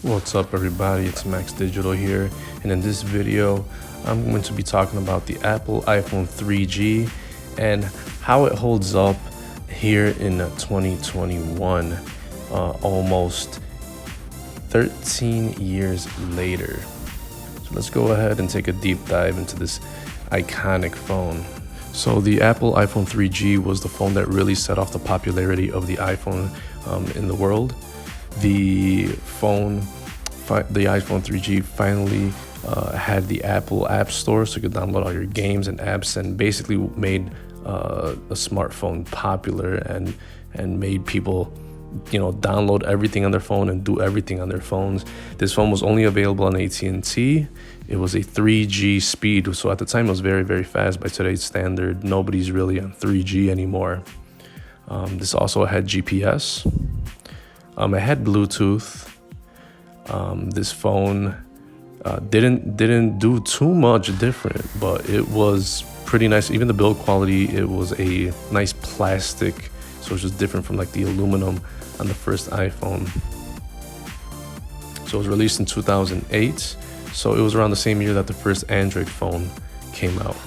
What's up everybody, it's Max Digital here, and in this video I'm going to be talking about the Apple iPhone 3G and how it holds up here in 2021, almost 13 years later. So let's go ahead and take a deep dive into this iconic phone. So the Apple iPhone 3G was the phone that really set off the popularity of the iPhone in the world. The iPhone 3G finally had the Apple App Store, so you could download all your games and apps, and basically made a smartphone popular and made people, download everything on their phone and do everything on their phones. This phone was only available on AT&T. It was a 3G speed, so at the time it was very, very fast by today's standard. Nobody's really on 3G anymore. This also had GPS. It had Bluetooth. This phone didn't do too much different, but it was pretty nice. Even the build quality, it was a nice plastic, so it's just different from like the aluminum on the first iPhone. So it was released in 2008, so it was around the same year that the first Android phone came out.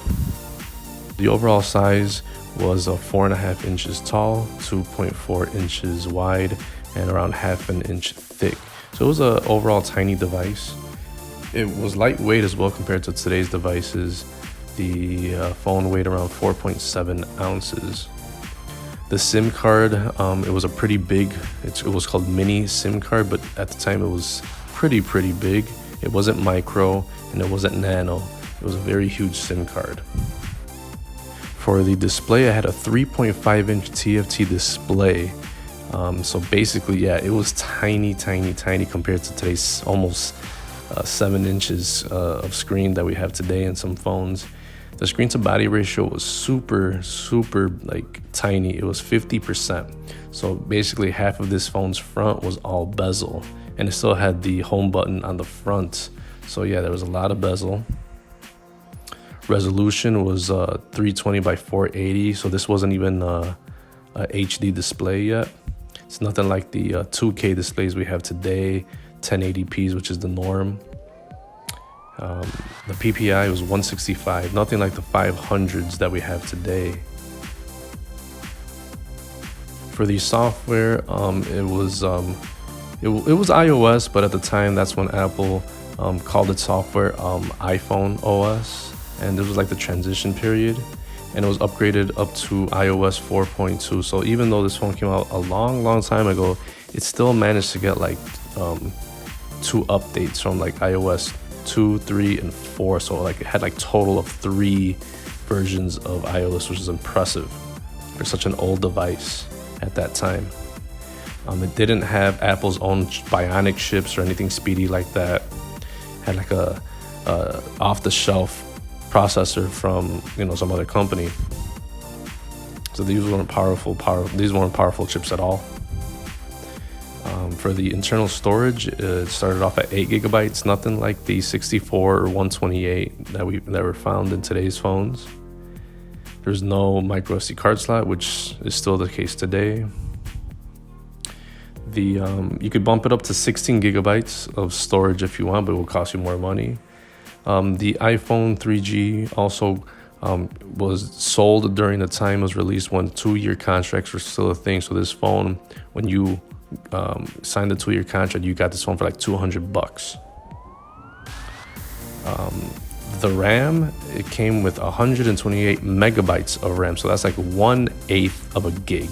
The overall size was 4.5 inches tall, 2.4 inches wide, and around half an inch thick. So it was an overall tiny device. It was lightweight as well compared to today's devices. The phone weighed around 4.7 ounces. The SIM card, it was a pretty big, it was called mini SIM card, but at the time it was pretty big. It wasn't micro and it wasn't nano. It was a very huge SIM card. For the display, I had a 3.5 inch TFT display. So basically, yeah, it was tiny compared to today's almost 7 inches of screen that we have today in some phones. The screen to body ratio was super like tiny. It was 50%. So basically half of this phone's front was all bezel, and it still had the home button on the front. So yeah, there was a lot of bezel. Resolution was 320 by 480. So this wasn't even a HD display yet. It's nothing like the 2K displays we have today, 1080p's, which is the norm. The PPI was 165, nothing like the 500s that we have today. For the software, it was iOS, but at the time, that's when Apple called its software iPhone OS, and this was like the transition period. And it was upgraded up to iOS 4.2. So even though this phone came out a long time ago, it still managed to get like 2 updates from like iOS 2, 3, and 4. So like it had like total of 3 versions of iOS, which is impressive for such an old device at that time. It didn't have Apple's own Bionic chips or anything speedy like that. It had like a off-the-shelf processor from some other company. So these weren't powerful chips at all. For the internal storage, it started off at 8 gigabytes, nothing like the 64 or 128 that were found in today's phones. There's no micro SD card slot, which is still the case today. You could bump it up to 16 gigabytes of storage if you want, but it will cost you more money. The iPhone 3G also was sold during the time it was released when 2-year contracts were still a thing. So this phone, when you signed the 2-year contract, you got this phone for like $200. The RAM, it came with 128 megabytes of RAM. So that's like 1/8 of a gig,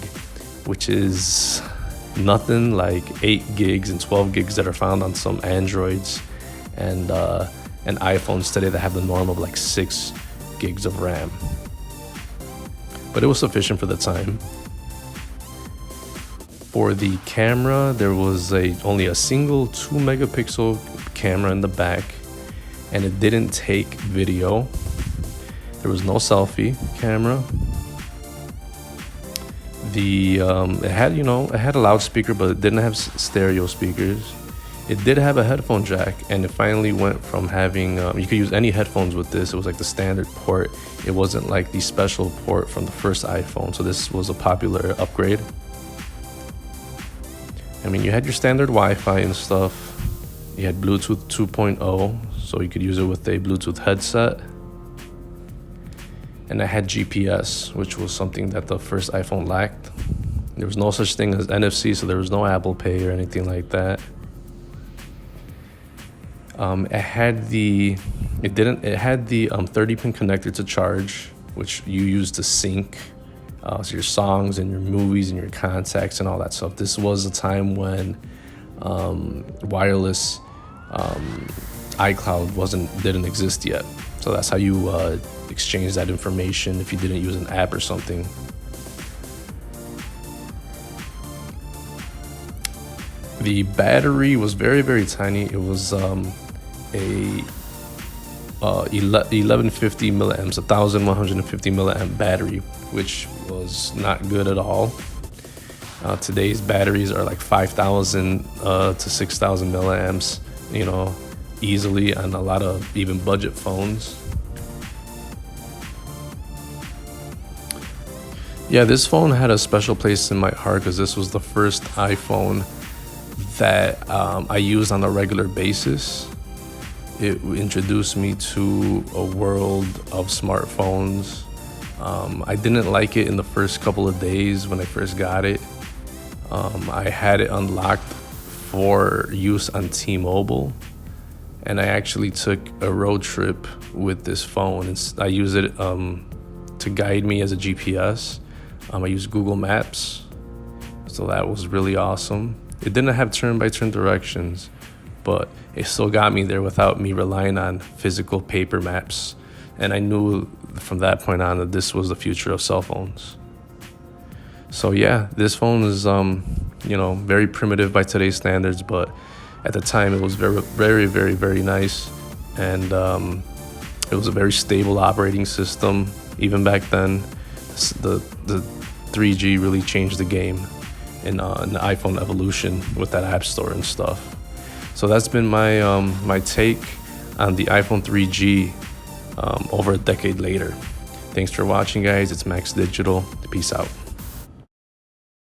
which is nothing like 8 gigs and 12 gigs that are found on some Androids and iPhones today that have the norm of like 6 gigs of RAM. But it was sufficient for the time. For the camera, there was only a single 2 megapixel camera in the back, and it didn't take video. There was no selfie camera. It had a loudspeaker, but it didn't have stereo speakers. It did have a headphone jack, and it finally went from having, you could use any headphones with this. It was like the standard port. It wasn't like the special port from the first iPhone. So this was a popular upgrade. I mean, you had your standard Wi-Fi and stuff. You had Bluetooth 2.0, so you could use it with a Bluetooth headset. And I had GPS, which was something that the first iPhone lacked. There was no such thing as NFC, so there was no Apple Pay or anything like that. It had the 30-pin connector to charge, which you use to sync so your songs and your movies and your contacts and all that stuff. This was a time when wireless iCloud didn't exist yet, so that's how you exchange that information if you didn't use an app or something. The battery was very, very tiny. It was a 1150 milliamps, 1150 milliamp battery, which was not good at all. Today's batteries are like 5,000 to 6,000 milliamps, easily on a lot of even budget phones. Yeah, this phone had a special place in my heart because this was the first iPhone that I used on a regular basis. It introduced me to a world of smartphones. I didn't like it in the first couple of days when I first got it. I had it unlocked for use on T-Mobile, and I actually took a road trip with this phone. I use it to guide me as a GPS. I used Google Maps, so that was really awesome. It didn't have turn-by-turn directions, but it still got me there without me relying on physical paper maps. And I knew from that point on that this was the future of cell phones. So yeah, this phone is very primitive by today's standards, but at the time it was very, very, very, very nice. And it was a very stable operating system. Even back then, the 3G really changed the game in the iPhone evolution with that app store and stuff. So that's been my take on the iPhone 3G over a decade later. Thanks for watching, guys. It's Max Digital. Peace out.